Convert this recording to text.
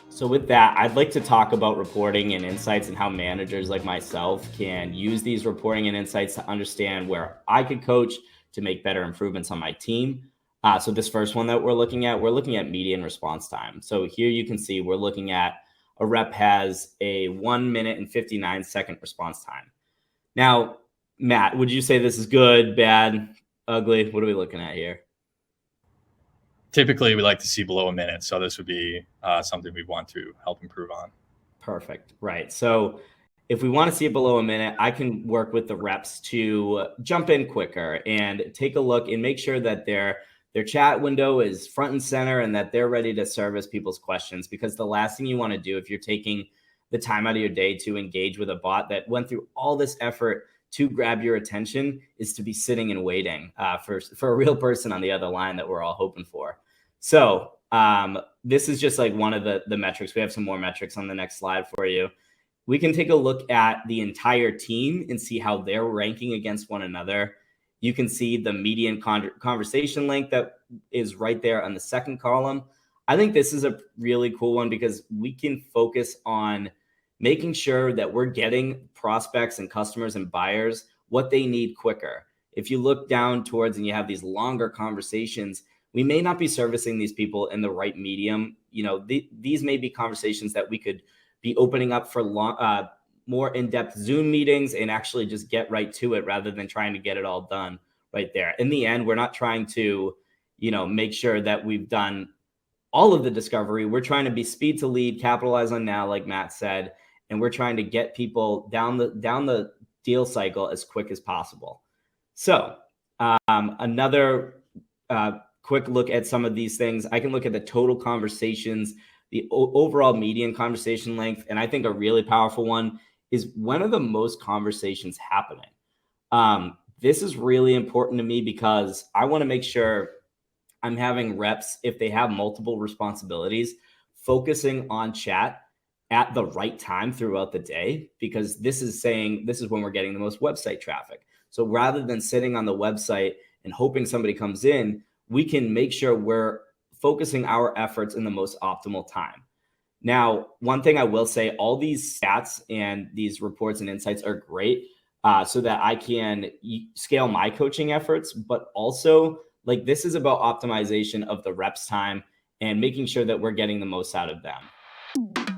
So with that, I'd like to talk about reporting and insights and how managers like myself can use these reporting and insights to understand where I could coach to make better improvements on my team. So this first one that we're looking at median response time. So here you can see we're looking at a rep has a 1 minute and 59-second response time. Now, Matt, would you say this is good, bad, ugly? What are we looking at here? Typically, we like to see below a minute. So this would be something we want to help improve on. Perfect. Right. So if we want to see it below a minute, I can work with the reps to jump in quicker and take a look and make sure that their chat window is front and center and that they're ready to service people's questions. Because the last thing you want to do if you're taking the time out of your day to engage with a bot that went through all this effort to grab your attention is to be sitting and waiting for a real person on the other line that we're all hoping for. So this is just like one of the metrics. We have some more metrics on the next slide for you. We can take a look at the entire team and see how they're ranking against one another. You can see the median conversation length that is right there on the second column. I think this is a really cool one because we can focus on making sure that we're getting prospects and customers and buyers what they need quicker. If you look down towards and you have these longer conversations, we may not be servicing these people in the right medium. You know, these may be conversations that we could be opening up for more in-depth Zoom meetings and actually just get right to it rather than trying to get it all done right there. In the end, we're not trying to, make sure that we've done all of the discovery. We're trying to be speed to lead, capitalize on now, like Matt said, and we're trying to get people down the deal cycle as quick as possible. So another quick look at some of these things. I can look at the total conversations, the overall median conversation length, and I think a really powerful one is when are the most conversations happening? This is really important to me because I want to make sure I'm having reps, if they have multiple responsibilities, focusing on chat at the right time throughout the day, because this is when we're getting the most website traffic. So rather than sitting on the website and hoping somebody comes in, we can make sure we're focusing our efforts in the most optimal time. Now, one thing I will say, all these stats and these reports and insights are great so that I can scale my coaching efforts, but also this is about optimization of the reps time and making sure that we're getting the most out of them.